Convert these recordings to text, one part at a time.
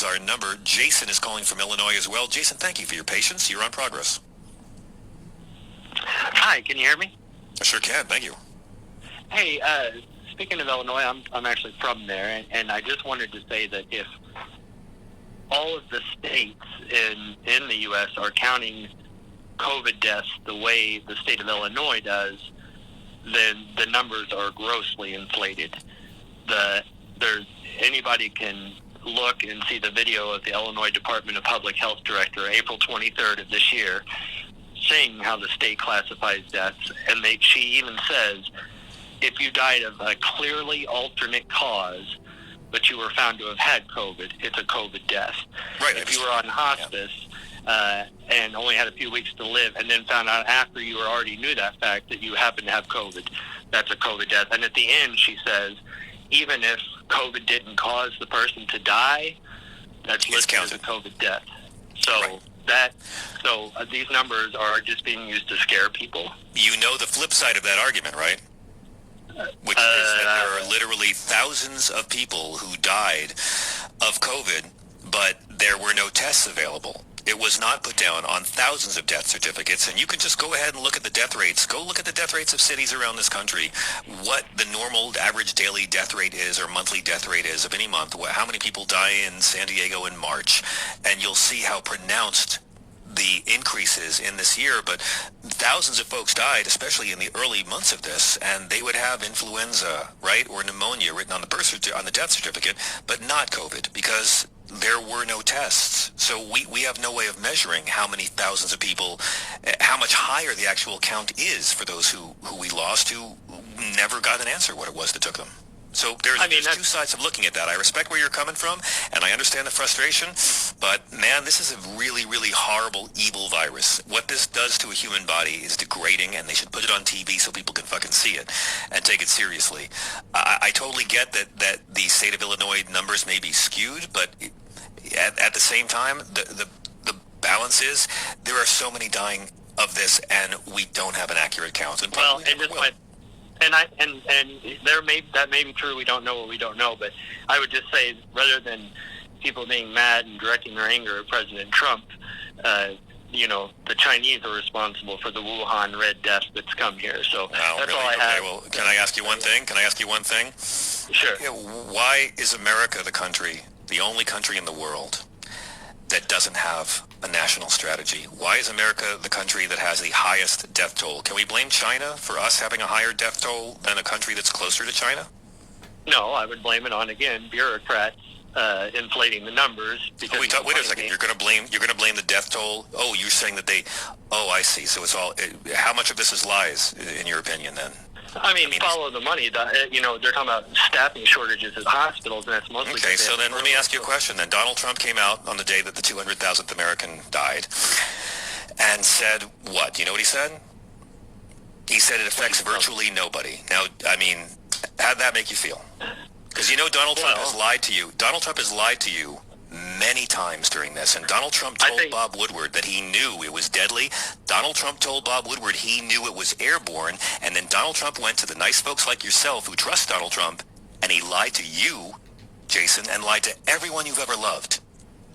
our number. Jason is calling from Illinois as well. Jason, thank you for your patience. You're on Progress. Hi, can you hear me? I sure can. Thank you. Hey, speaking of Illinois, I'm actually from there, and I just wanted to say that if all of the states in the U.S. are counting COVID deaths the way the state of Illinois does, then the numbers are grossly inflated. Anybody can look and see the video of the Illinois Department of Public Health Director, April 23rd of this year, saying how the state classifies deaths, and she even says, if you died of a clearly alternate cause, but you were found to have had COVID, it's a COVID death. Right. If you were on hospice and only had a few weeks to live, and then found out after you already knew that fact that you happened to have COVID, that's a COVID death. And at the end, she says, even if COVID didn't cause the person to die, that's listed as a COVID death. So these numbers are just being used to scare people. You know the flip side of that argument, right? Which is that there are literally thousands of people who died of COVID, but there were no tests available. It was not put down on thousands of death certificates, and you can just go ahead and look at the death rates. Go look at the death rates of cities around this country, what the normal average daily death rate is or monthly death rate is of any month, how many people die in San Diego in March, and you'll see how pronounced the increases in this year. But thousands of folks died, especially in the early months of this, and they would have influenza, right, or pneumonia written on the death certificate, but not COVID, because there were no tests. So we have no way of measuring how many thousands of people, how much higher the actual count is for those who we lost, who never got an answer what it was that took them. So there's two sides of looking at that. I respect where you're coming from, and I understand the frustration, but man, this is a really, really horrible, evil virus. What this does to a human body is degrading, and they should put it on TV so people can fucking see it and take it seriously. I totally get that the state of Illinois numbers may be skewed, but at the same time, the balance is there are so many dying of this, and we don't have an accurate count. And well, and just my... And that may be true. We don't know what we don't know. But I would just say, rather than people being mad and directing their anger at President Trump, the Chinese are responsible for the Wuhan Red Death that's come here. So that's all I have. Well, can I ask you one thing? Sure. Yeah, why is America the only country in the world that doesn't have a national strategy? Why is America the country that has the highest death toll? Can we blame China for us having a higher death toll than a country that's closer to China? No, I would blame it on, again, bureaucrats inflating the numbers. Because wait a second. You're going to blame the death toll? Oh, you're saying that I see. So it's all. How much of this is lies, in your opinion, then? I mean, follow the money. They're talking about staffing shortages at hospitals, and that's mostly... Okay, so then let me ask you a question then. Donald Trump came out on the day that the 200,000th American died and said what? You know what he said? He said it affects virtually nobody. Now, I mean, how'd that make you feel? Because Donald Trump has lied to you. Donald Trump has lied to you many times during this, and Donald Trump told Bob Woodward that he knew it was deadly. Donald Trump told Bob Woodward he knew it was airborne, and then Donald Trump went to the nice folks like yourself who trust Donald Trump, and he lied to you, Jason, and lied to everyone you've ever loved.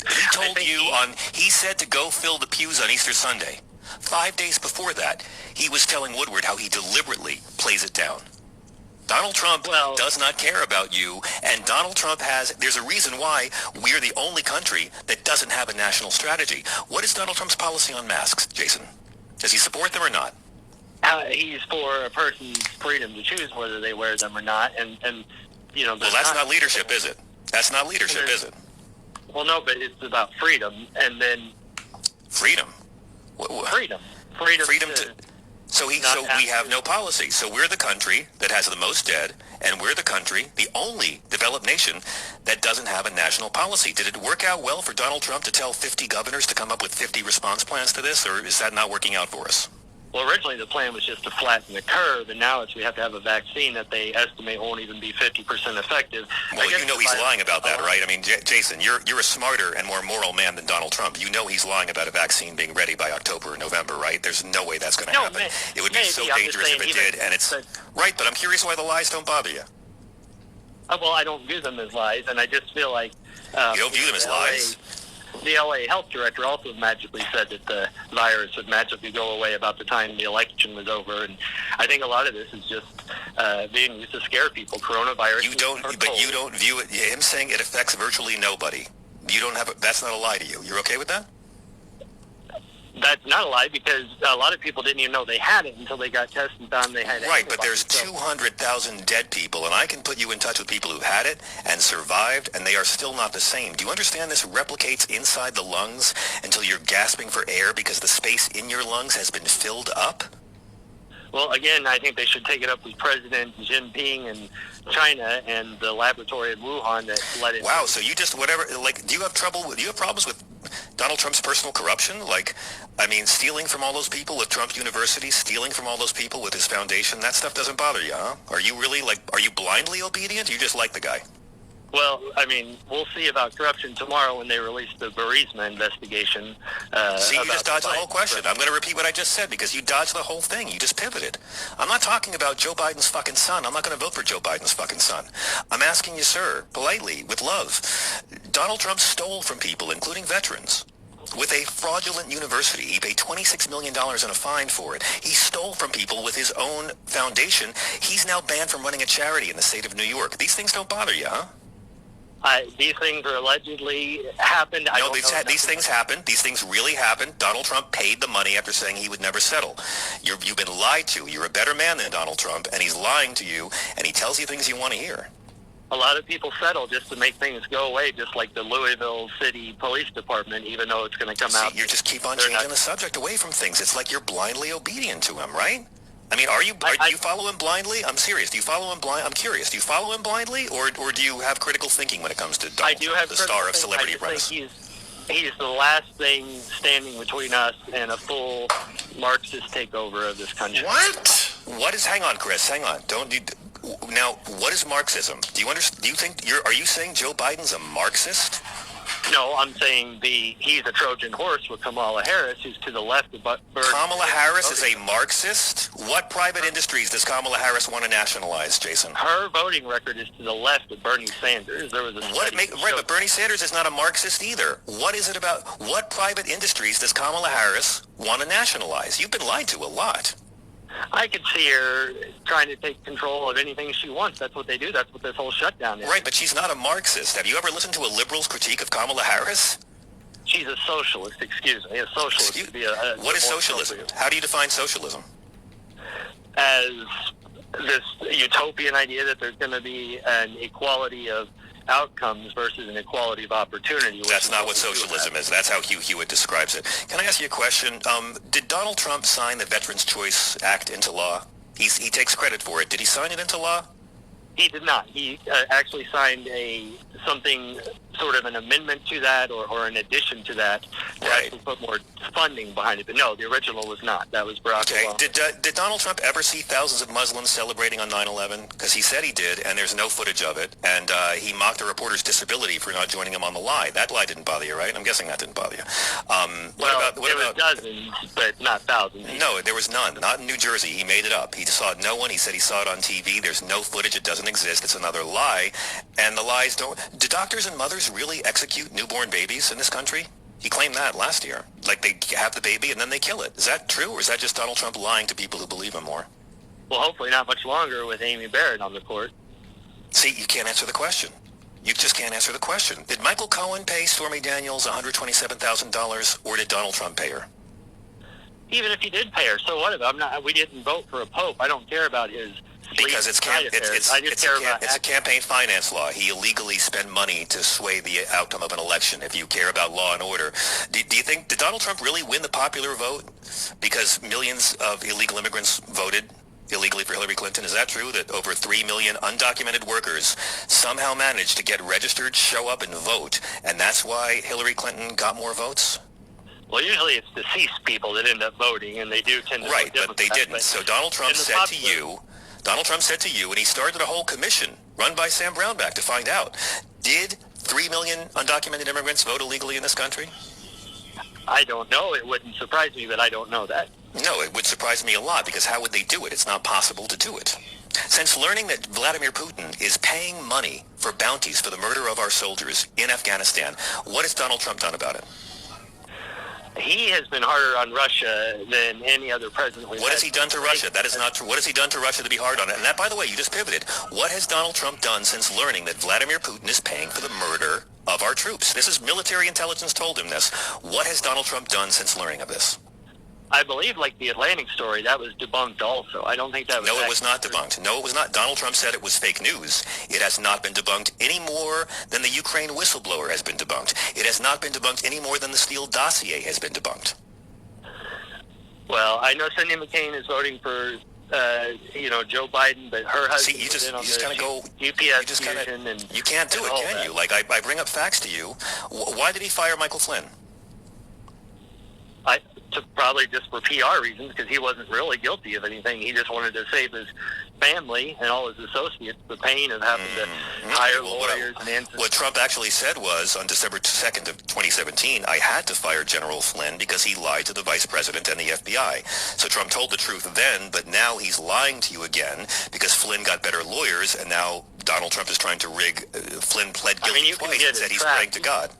He told he said to go fill the pews on Easter Sunday. 5 days before that, he was telling Woodward how he deliberately plays it down. Donald Trump does not care about you, and Donald Trump there's a reason why we're the only country that doesn't have a national strategy. What is Donald Trump's policy on masks, Jason? Does he support them or not? He's for a person's freedom to choose whether they wear them or not, and well, that's not leadership, is it? That's not leadership, is it? Well, no, but it's about freedom, and then... Freedom? Freedom to... So we have no policy. So we're the country that has the most dead, and we're the country, the only developed nation, that doesn't have a national policy. Did it work out well for Donald Trump to tell 50 governors to come up with 50 response plans to this, or is that not working out for us? Well, originally the plan was just to flatten the curve, and now we have to have a vaccine that they estimate won't even be 50% effective. Well, he's lying about that, right? I mean, Jason, you're a smarter and more moral man than Donald Trump. You know he's lying about a vaccine being ready by October or November, right? There's no way that's going to happen. It would be so dangerous if it did, and it's... Right, but I'm curious why the lies don't bother you. Well, I don't view them as lies, and I just feel like You don't view them as lies? The LA health director also magically said that the virus would magically go away about the time the election was over, and I think a lot of this is just being used to scare people. Coronavirus. You don't view it. Him saying it affects virtually nobody. You don't have. That's not a lie to you. You're okay with that? That's not a lie, because a lot of people didn't even know they had it until they got tested and found they had it. Right, but there's 200,000 dead people, and I can put you in touch with people who've had it and survived, and they are still not the same. Do you understand this replicates inside the lungs until you're gasping for air because the space in your lungs has been filled up? Well, again, I think they should take it up with President Jinping and China and the laboratory in Wuhan that let it. Wow, so you just whatever, like, do you have problems with Donald Trump's personal corruption? Like, I mean, stealing from all those people with Trump University, stealing from all those people with his foundation, that stuff doesn't bother you, huh? Are you really, like, are you blindly obedient? Or you just like the guy? Well, I mean, we'll see about corruption tomorrow when they release the Burisma investigation. See, you just dodged the whole question. I'm going to repeat what I just said because you dodged the whole thing. You just pivoted. I'm not talking about Joe Biden's fucking son. I'm not going to vote for Joe Biden's fucking son. I'm asking you, sir, politely, with love. Donald Trump stole from people, including veterans, with a fraudulent university. He paid $26 million in a fine for it. He stole from people with his own foundation. He's now banned from running a charity in the state of New York. These things don't bother you, huh? These things are allegedly happened. No, these things happened. These things really happened. Donald Trump paid the money after saying he would never settle. You've been lied to. You're a better man than Donald Trump, and he's lying to you, and he tells you things you want to hear. A lot of people settle just to make things go away, just like the Louisville City Police Department, even though it's going to come out. You just keep on changing the subject away from things. It's like you're blindly obedient to him, right? I mean, do you follow him blindly? I'm serious. Do you follow him blind? I'm curious. Do you follow him blindly, or do you have critical thinking when it comes to Donald Trump, the star of Celebrity Apprentice? He's the last thing standing between us and a full Marxist takeover of this country. What? Hang on, Chris. Hang on. Now, what is Marxism? Do you think are you saying Joe Biden's a Marxist? No, I'm saying he's a Trojan horse with Kamala Harris, who's to the left of Bernie. Kamala Harris is a Marxist? What private industries does Kamala Harris want to nationalize, Jason? Her voting record is to the left of Bernie Sanders. There was a but Bernie Sanders is not a Marxist either. What is it about? What private industries does Kamala Harris want to nationalize? You've been lied to a lot. I could see her trying to take control of anything she wants. That's what they do. That's what this whole shutdown is. Right, but she's not a Marxist. Have you ever listened to a liberal's critique of Kamala Harris? She's a socialist, excuse me. A socialist. What is socialism? How do you define socialism? As this utopian idea that there's going to be an equality of outcomes versus an equality of opportunity. That's not what socialism is. That's how Hugh Hewitt describes it. Can I ask you a question? Did Donald Trump sign the Veterans Choice Act into law? He takes credit for it. Did he sign it into law? He did not. He actually signed something sort of an amendment to that or an addition to that to actually put more funding behind it. But no, the original was not. That was Barack Obama. Did Donald Trump ever see thousands of Muslims celebrating on 9/11? Because he said he did, and there's no footage of it. And he mocked a reporter's disability for not joining him on the lie. That lie didn't bother you, right? I'm guessing that didn't bother you. What about dozens, but not thousands. No, there was none. Not in New Jersey. He made it up. He saw no one. He said he saw it on TV. There's no footage. It doesn't exist. It's another lie. And the lies don't... Do doctors and mothers really execute newborn babies in this country? He claimed that last year. Like, they have the baby and then they kill it. Is that true, or is that just Donald Trump lying to people who believe him more? Well, hopefully not much longer with Amy Barrett on the court. See, you can't answer the question. You just can't answer the question. Did Michael Cohen pay Stormy Daniels $127,000, or did Donald Trump pay her? Even if he did pay her, so what? We didn't vote for a pope. I don't care about his... Because it's a campaign finance law. He illegally spent money to sway the outcome of an election. If you care about law and order, do you think, did Donald Trump really win the popular vote because millions of illegal immigrants voted illegally for Hillary Clinton? Is that true, that over 3 million undocumented workers somehow managed to get registered, show up, and vote, and that's why Hillary Clinton got more votes? Well, usually it's deceased people that end up voting, and they do tend to... Right, but they didn't. So Donald Trump said to you, and he started a whole commission run by Sam Brownback to find out, did 3 million undocumented immigrants vote illegally in this country? I don't know. It wouldn't surprise me, but I don't know that. No, it would surprise me a lot, because how would they do it? It's not possible to do it. Since learning that Vladimir Putin is paying money for bounties for the murder of our soldiers in Afghanistan, what has Donald Trump done about it? He has been harder on Russia than any other president we've What had. has he done to Russia? That is not true. What has he done to Russia to be hard on it? And that, by the way, you just pivoted. What has Donald Trump done since learning that Vladimir Putin is paying for the murder of our troops? This is military intelligence told him this. What has Donald Trump done since learning of this? I believe, like the Atlantic story, that was debunked also. I don't think that was... No, it was not debunked. No, it was not. Donald Trump said it was fake news. It has not been debunked any more than the Ukraine whistleblower has been debunked. It has not been debunked any more than the Steele dossier has been debunked. Well, I know Cindy McCain is voting for, Joe Biden, but her husband... See, you just kind of go... UPS fusion and... You can't do it, can you? Like, I bring up facts to you. Why did he fire Michael Flynn? Probably just for PR reasons, because he wasn't really guilty of anything. He just wanted to save his family and all his associates the pain of having to hire lawyers and answers. What Trump actually said was, on December 2nd of 2017, I had to fire General Flynn because he lied to the vice president and the FBI. So Trump told the truth then, but now he's lying to you again because Flynn got better lawyers, and now Donald Trump is trying to rig. Flynn pled guilty twice and said he's praying to God.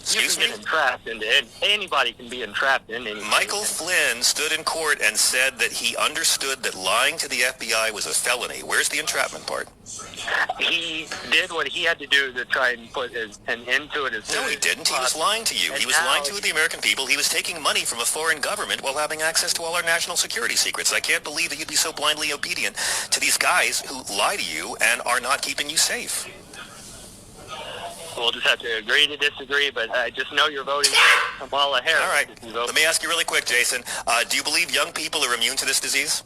Excuse me? You can get entrapped into it. Anybody can be entrapped in anything. Michael Flynn stood in court and said that he understood that lying to the FBI was a felony. Where's the entrapment part? He did what he had to do to try and put an end to it. No, he didn't. He was lying to you. He was lying to the American people. He was taking money from a foreign government while having access to all our national security secrets. I can't believe that you'd be so blindly obedient to these guys who lie to you and are not keeping you safe. We'll just have to agree to disagree, but I just know you're voting for Kamala Harris. All right. Let me ask you really quick, Jason. Do you believe young people are immune to this disease?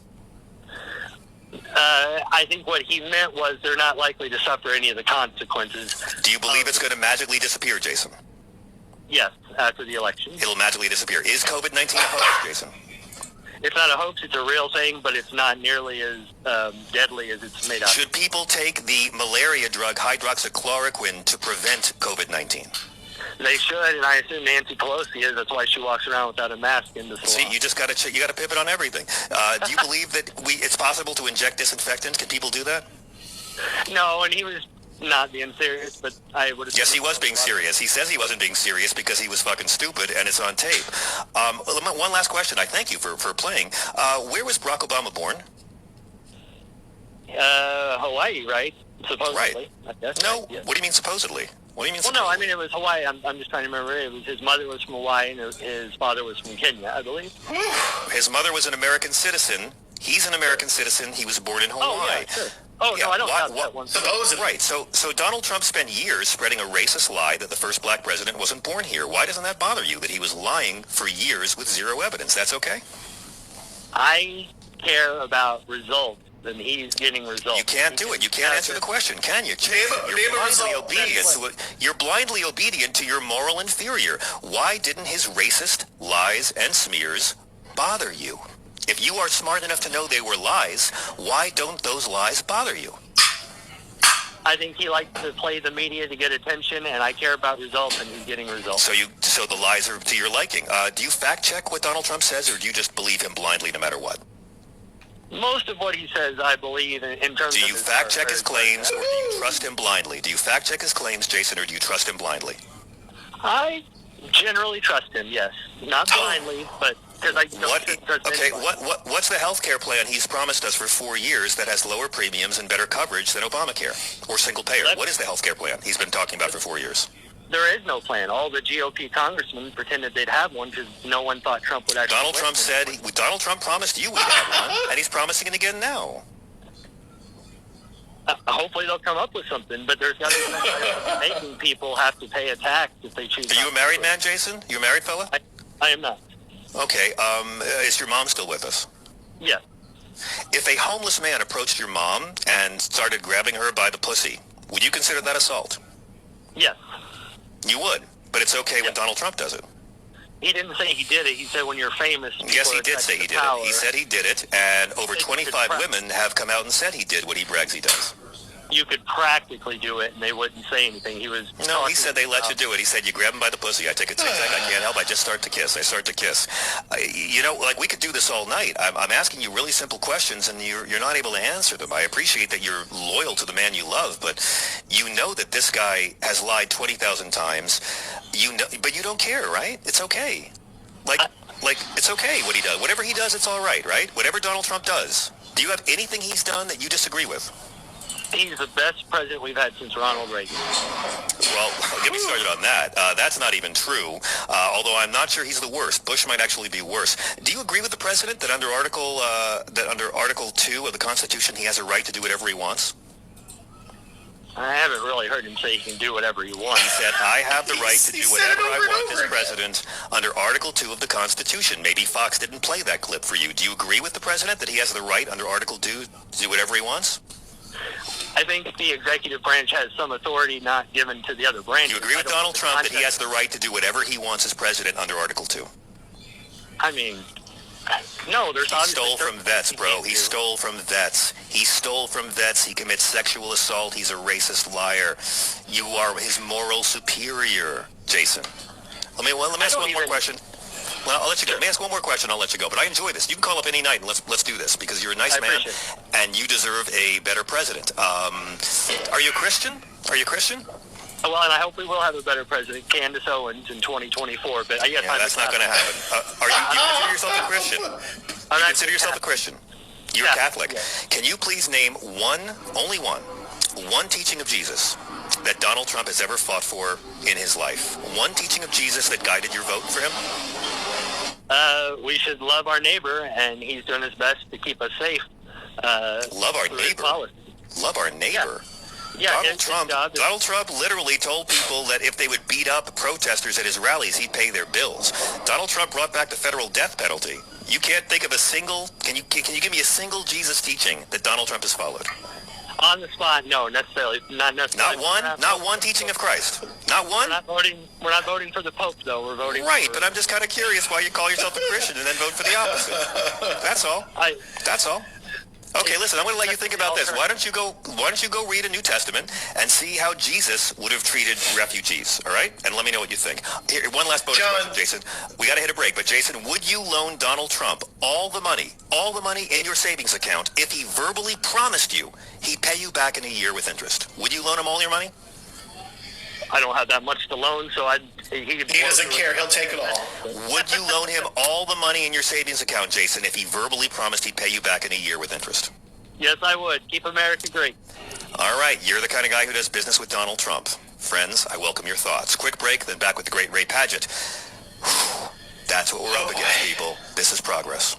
I think what he meant was they're not likely to suffer any of the consequences. Do you believe it's going to magically disappear, Jason? Yes, after the election. It'll magically disappear. Is COVID-19 a hoax, Jason? It's not a hoax, it's a real thing, but it's not nearly as deadly as it's made out. Should people take the malaria drug hydroxychloroquine to prevent COVID-19? They should, and I assume Nancy Pelosi is. That's why she walks around without a mask in the salon. See, you just got to pivot on everything. Do you believe that it's possible to inject disinfectant? Can people do that? No, and he was not being serious, but I would. Yes, he was being serious. He says he wasn't being serious because he was fucking stupid, and it's on tape. One last question. I thank you for playing. Where was Barack Obama born? Hawaii, right? Supposedly. Right. I guess. No. Yes. What do you mean supposedly? What do you mean? Well, no, I mean it was Hawaii. I'm just trying to remember. It was his mother was from Hawaii and his father was from Kenya, I believe. His mother was an American citizen. He's an American citizen. He was born in Hawaii. Oh, yeah, sure. Oh, yeah, no, I don't have that one. Supposedly. Right. So Donald Trump spent years spreading a racist lie that the first black president wasn't born here. Why doesn't that bother you that he was lying for years with zero evidence? That's okay? I care about results, and he's getting results. You can't do it. You can't answer the question, can you? You're blindly obedient to your moral inferior. Why didn't his racist lies and smears bother you? If you are smart enough to know they were lies, why don't those lies bother you? I think he likes to play the media to get attention, and I care about results, and he's getting results. So the lies are to your liking. Do you fact check what Donald Trump says, or do you just believe him blindly no matter what? Most of what he says, I believe, in terms of... Do you fact check his claims, or do you trust him blindly? Do you fact check his claims, Jason, or do you trust him blindly? I generally trust him, yes. Not blindly, but... What's the health care plan he's promised us for 4 years that has lower premiums and better coverage than Obamacare or single payer? What is the health care plan he's been talking about for 4 years? There is no plan. All the GOP congressmen pretended they'd have one because no one thought Trump would actually... Donald Trump promised you we'd have one, and he's promising it again now. Hopefully they'll come up with something, but there's got to be making people have to pay a tax if they choose... Are you a married man, Jason? You a married fella? I am not. Okay, is your mom still with us? Yes. If a homeless man approached your mom and started grabbing her by the pussy, would you consider that assault? Yes. You would, but it's okay when Donald Trump does it. He didn't say he did it. He said when you're famous... Yes, he did say he did it. He said he did it, and over 25 women have come out and said he did what he brags he does. you could practically do it and they wouldn't say anything. No, he said they let you do it. He said you grab him by the pussy. I take a tic-tac. I can't help. I just start to kiss. I start to kiss. Like we could do this all night. I'm asking you really simple questions and you're not able to answer them. I appreciate that you're loyal to the man you love, but you know that this guy has lied 20,000 times. But you don't care, right? It's okay. Like it's okay what he does. Whatever he does, it's all right, right? Whatever Donald Trump does. Do you have anything he's done that you disagree with? He's the best president we've had since Ronald Reagan. Well, get me started on that. That's not even true, although I'm not sure he's the worst. Bush might actually be worse. Do you agree with the president that under Article 2 of the Constitution he has a right to do whatever he wants? I haven't really heard him say he can do whatever he wants. He said, I have the right to do whatever I want as president under Article 2 of the Constitution. Maybe Fox didn't play that clip for you. Do you agree with the president that he has the right under Article 2 to do whatever he wants? I think the executive branch has some authority not given to the other branches. You agree with Donald Trump that he has the right to do whatever he wants as president under Article 2? I mean, no, there's He stole from vets, bro. He stole from vets. He stole from vets. He commits sexual assault. He's a racist liar. You are his moral superior, Jason. Let me ask one more question. Well, I'll let you go. Let me ask one more question. I'll let you go. But I enjoy this. You can call up any night and let's do this because you're a nice man and you deserve a better president. Are you a Christian? Are you a Christian? Well, and I hope we will have a better president, Candace Owens, in 2024. But that's not going to happen. Do you consider yourself a Christian? You consider yourself a Christian? You're a Catholic. Yeah. Can you please name only one teaching of Jesus that Donald Trump has ever fought for in his life? One teaching of Jesus that guided your vote for him? We should love our neighbor, and he's doing his best to keep us safe. Love our neighbor? Love our neighbor? Yeah. Donald Trump literally told people that if they would beat up protesters at his rallies, he'd pay their bills. Donald Trump brought back the federal death penalty. You can't think of a single, can you give me a single Jesus teaching that Donald Trump has followed? On the spot, no, necessarily. Not necessarily. Not one teaching of Christ. Not one? We're not voting for the Pope, though. We're voting but I'm just kind of curious why you call yourself a Christian and then vote for the opposite. That's all. That's all. Okay, listen, I'm going to let you think about this. Why don't you go read a New Testament and see how Jesus would have treated refugees, all right? And let me know what you think. Here, one last bonus question, Jason. We got to hit a break, but Jason, would you loan Donald Trump all the money in your savings account if he verbally promised you he'd pay you back in a year with interest? Would you loan him all your money? I don't have that much to loan, so he doesn't care. He'll take it all. Would you loan him all the money in your savings account, Jason, if he verbally promised he'd pay you back in a year with interest? Yes, I would. Keep America great. All right. You're the kind of guy who does business with Donald Trump. Friends, I welcome your thoughts. Quick break, then back with the great Ray Padgett. That's what we're up against, people. This is progress.